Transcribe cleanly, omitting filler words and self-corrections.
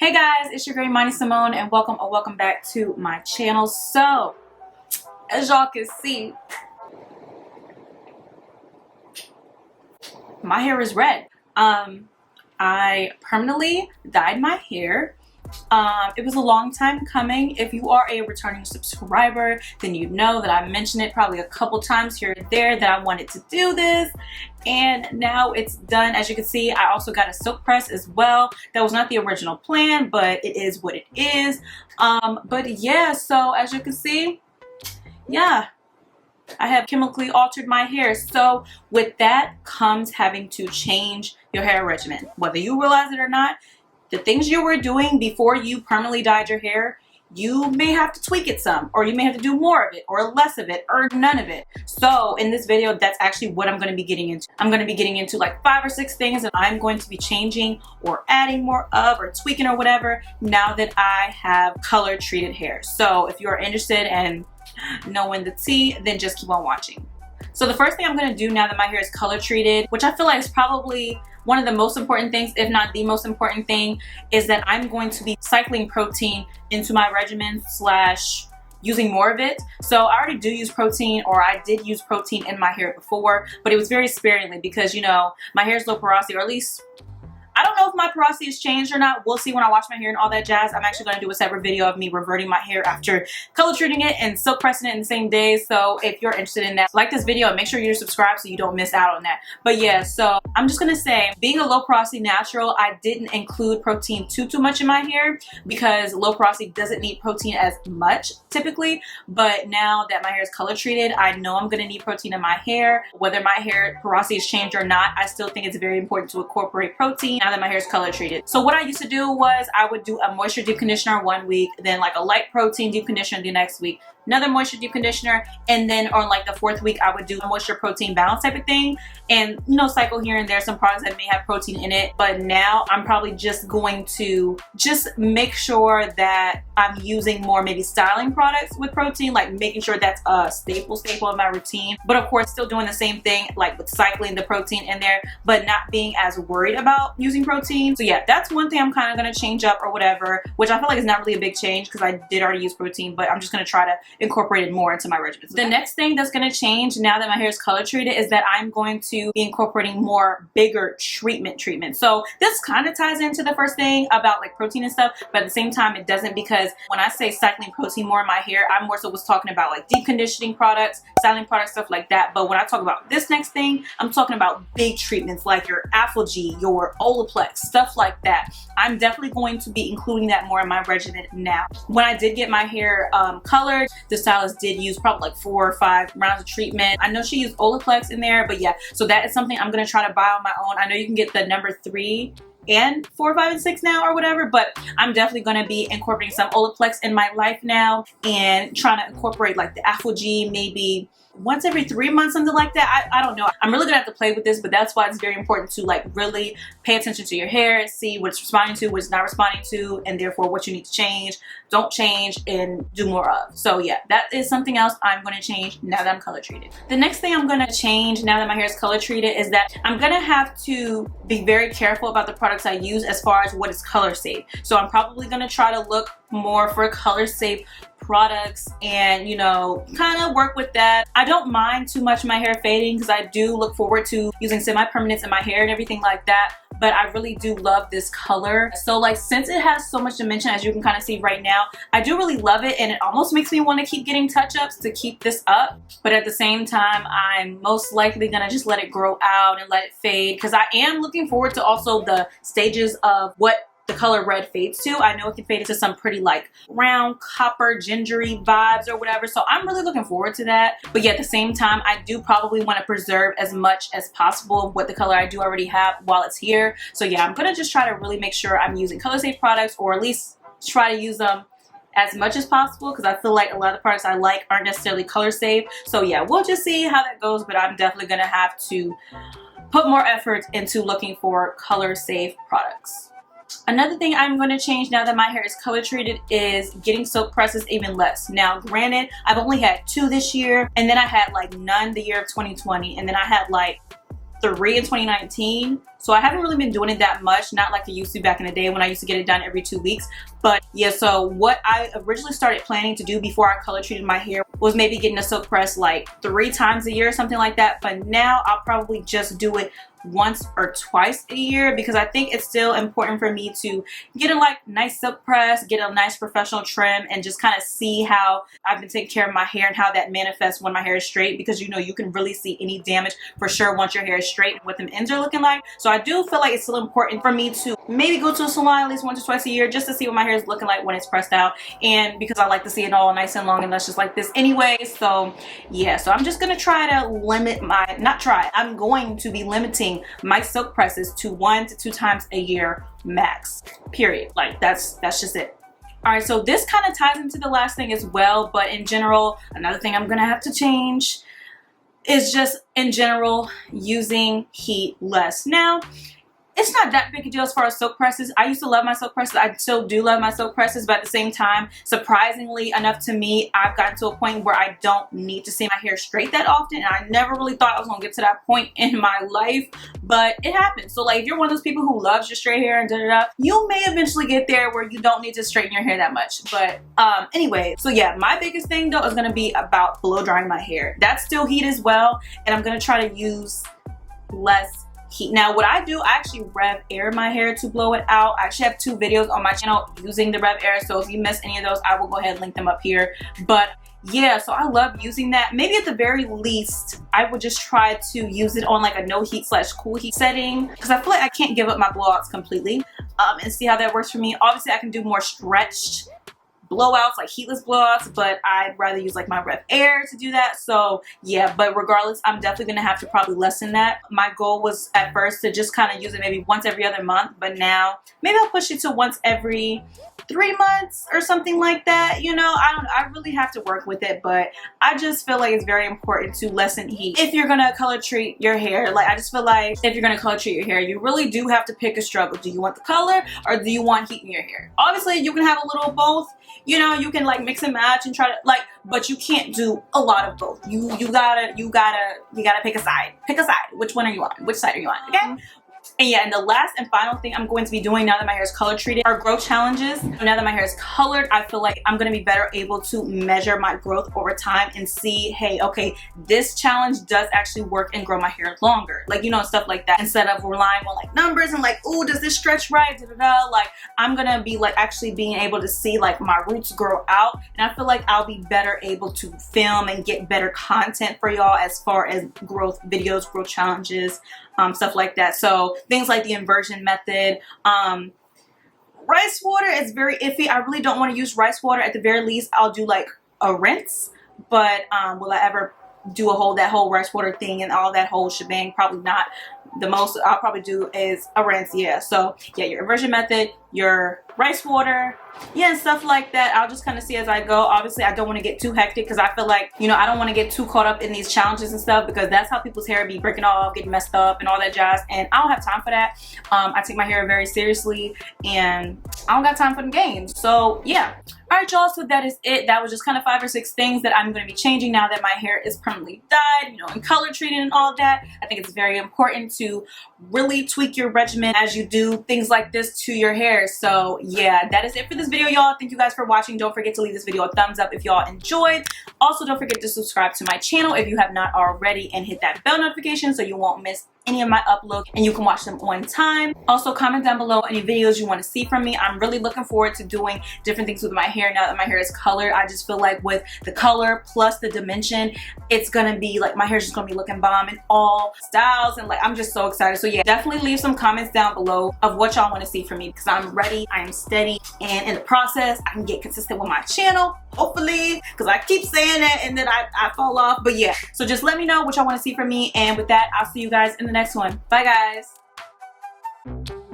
Hey guys, it's your girl Imani Simone and welcome back to my channel. So, as y'all can see, my hair is red. I permanently dyed my hair. It was a long time coming. If you are a returning subscriber, then you know that I mentioned it probably a couple times here and there that I wanted to do this, and now it's done. As you can see, I also got a silk press as well. That was not the original plan, but it is what it is. But yeah, so as you can see, yeah, I have chemically altered my hair. So with that comes having to change your hair regimen, whether you realize it or not. The things you were doing before you permanently dyed your hair, you may have to tweak it some, or you may have to do more of it, or less of it, or none of it. So in this video, that's actually what I'm going to be getting into. I'm going to be getting into like 5 or 6 things that I'm going to be changing or adding more of or tweaking or whatever now that I have color treated hair. So if you're interested in knowing the tea, then just keep on watching. So the first thing I'm going to do now that my hair is color treated, which I feel like is probably one of the most important things, if not the most important thing, is that I'm going to be cycling protein into my regimen / using more of it. So I already do use protein, or I did use protein in my hair before, but it was very sparingly because, you know, my hair is low porosity, or at least I don't know if my porosity has changed or not. We'll see when I wash my hair and all that jazz. I'm actually going to do a separate video of me reverting my hair after color treating it and silk pressing it in the same day. So if you're interested in that, like this video and make sure you're subscribed so you don't miss out on that. But yeah, so I'm just going to say, being a low porosity natural, I didn't include protein too much in my hair because low porosity doesn't need protein as much typically. But now that my hair is color treated, I know I'm going to need protein in my hair. Whether my hair porosity has changed or not, I still think it's very important to incorporate protein now that my hair is color treated. So what I used to do was I would do a moisture deep conditioner one week, then like a light protein deep conditioner the next week, another moisture deep conditioner, and then on like the 4th week I would do a moisture protein balance type of thing, and you know, cycle here and there some products that may have protein in it. But now I'm probably just going to make sure that I'm using more maybe styling products with protein, like making sure that's a staple of my routine, but of course still doing the same thing like with cycling the protein in there, but not being as worried about using protein. So yeah, that's one thing I'm kind of going to change up or whatever, which I feel like is not really a big change because I did already use protein, but I'm just going to try to incorporate it more into my regimen. The next thing that's going to change now that my hair is color treated is that I'm going to be incorporating more bigger treatment. So this kind of ties into the first thing about like protein and stuff, but at the same time it doesn't, because when I say cycling protein more in my hair, I more so was talking about like deep conditioning products, styling products, stuff like that. But when I talk about this next thing, I'm talking about big treatments like your Afro-G, your Olaplex, stuff like that. I'm definitely going to be including that more in my regimen now. When I did get my hair colored, the stylist did use probably like 4 or 5 rounds of treatment. I know she used Olaplex in there, but yeah, so that is something I'm going to try to buy on my own. I know you can get the number 3 and 4, 5, and 6 now or whatever, but I'm definitely going to be incorporating some Olaplex in my life now and trying to incorporate like the Afro-G maybe once every 3 months, something like that. I don't know. I'm really gonna have to play with this, but that's why it's very important to like really pay attention to your hair, see what it's responding to, what it's not responding to, and therefore what you need to change, don't change, and do more of. So yeah, that is something else I'm going to change now that I'm color treated. The next thing I'm going to change now that my hair is color treated is that I'm going to have to be very careful about the products I use as far as what is color safe. So I'm probably going to try to look more for color safe products and, you know, kind of work with that. I don't mind too much my hair fading because I do look forward to using semi-permanents in my hair and everything like that, but I really do love this color. So like, since it has so much dimension, as you can kind of see right now, I do really love it, and it almost makes me want to keep getting touch-ups to keep this up. But at the same time, I'm most likely gonna just let it grow out and let it fade, because I am looking forward to also the stages of what the color red fades to. I know it can fade into some pretty like brown, copper, gingery vibes or whatever. So I'm really looking forward to that. But yeah, at the same time, I do probably want to preserve as much as possible of what the color I do already have while it's here. So yeah, I'm going to just try to really make sure I'm using color safe products, or at least try to use them as much as possible, because I feel like a lot of the products I like aren't necessarily color safe. So yeah, we'll just see how that goes, but I'm definitely going to have to put more effort into looking for color safe products. Another thing I'm going to change now that my hair is color treated is getting silk presses even less. Now granted, I've only had 2 this year, and then I had like none the year of 2020, and then I had like 3 in 2019. So I haven't really been doing it that much, not like I used to back in the day when I used to get it done every 2 weeks. But yeah, so what I originally started planning to do before I color treated my hair was maybe getting a silk press like 3 times a year or something like that. But now I'll probably just do it once or twice a year, because I think it's still important for me to get a like nice silk press, get a nice professional trim, and just kind of see how I've been taking care of my hair and how that manifests when my hair is straight, because you know you can really see any damage for sure once your hair is straight and what them ends are looking like. So I do feel like it's still important for me to maybe go to a salon at least once or twice a year just to see what my hair is looking like when it's pressed out, and because I like to see it all nice and long and luscious like this anyway. So yeah, so I'm just gonna try to limit my, I'm going to be limiting my silk presses to 1 to 2 times a year max, period. Like that's just it. All right, so this kind of ties into the last thing as well, but in general, another thing I'm gonna have to change is just in general using heat less. Now, it's not that big a deal as far as silk presses. I used to love my silk presses. I still do love my silk presses, but at the same time, surprisingly enough to me, I've gotten to a point where I don't need to see my hair straight that often. And I never really thought I was gonna get to that point in my life, but it happens. So like, if you're one of those people who loves your straight hair and da-da-da, you may eventually get there where you don't need to straighten your hair that much. But anyway, so yeah, my biggest thing though is gonna be about blow drying my hair. That's still heat as well, and I'm gonna try to use less heat. Now what I do, I actually rev air my hair to blow it out. I actually have 2 videos on my channel using the rev air, so if you miss any of those, I will go ahead and link them up here. But yeah, so I love using that. Maybe at the very least, I would just try to use it on like a no heat / cool heat setting, because I feel like I can't give up my blowouts completely, and see how that works for me. Obviously I can do more stretched blowouts, like heatless blowouts, but I'd rather use like my rev air to do that. So yeah, but regardless, I'm definitely gonna have to probably lessen that. My goal was at first to just kind of use it maybe once every other month, but now maybe I'll push it to once every 3 months or something like that. You know, I really have to work with it, but I just feel like it's very important to lessen heat if you're gonna color treat your hair. Like, I just feel like if you're gonna color treat your hair, you really do have to pick a struggle. Do you want the color or do you want heat in your hair? Obviously you can have a little of both. You know, you can like mix and match and try to like, but you can't do a lot of both. You gotta pick a side. Pick a side. Which one are you on? Which side are you on? Okay. And yeah, and the last and final thing I'm going to be doing now that my hair is color treated are growth challenges. Now that my hair is colored, I feel like I'm going to be better able to measure my growth over time and see, hey, okay, this challenge does actually work and grow my hair longer. Like, you know, stuff like that. Instead of relying on like numbers and like, oh, does this stretch right? Da, da, da. Like, I'm going to be like actually being able to see like my roots grow out. And I feel like I'll be better able to film and get better content for y'all as far as growth videos, growth challenges, stuff like that. So things like the inversion method. Rice water is very iffy. I really don't want to use rice water. At the very least, I'll do like a rinse, but will I ever do that whole rice water thing and all that whole shebang? Probably not. The most I'll probably do is a rinse. Yeah, so yeah, your inversion method, your rice water, yeah, and stuff like that. I'll just kind of see as I go. Obviously I don't want to get too hectic, because I feel like, you know, I don't want to get too caught up in these challenges and stuff, because that's how people's hair be breaking off, getting messed up and all that jazz, and I don't have time for that. I take my hair very seriously and I don't got time for the games. So yeah. All right, y'all, so that is it. That was just kind of 5 or 6 things that I'm going to be changing now that my hair is permanently dyed, you know, and color treated and all that. I think it's very important to really tweak your regimen as you do things like this to your hair. So yeah, that is it for this video, y'all. Thank you guys for watching. Don't forget to leave this video a thumbs up if y'all enjoyed. Also, don't forget to subscribe to my channel if you have not already, and hit that bell notification so you won't miss any of my uploads and you can watch them on time. Also, comment down below any videos you want to see from me. I'm really looking forward to doing different things with my hair now that my hair is colored. I just feel like with the color plus the dimension, it's gonna be like, my hair's just gonna be looking bomb in all styles, and like, I'm just so excited. So yeah, definitely leave some comments down below of what y'all want to see from me, because I'm ready, I am steady, and in the process I can get consistent with my channel, hopefully, because I keep saying it and then I fall off. But yeah, so just let me know what y'all want to see from me, and with that, I'll see you guys in the next one. Bye guys.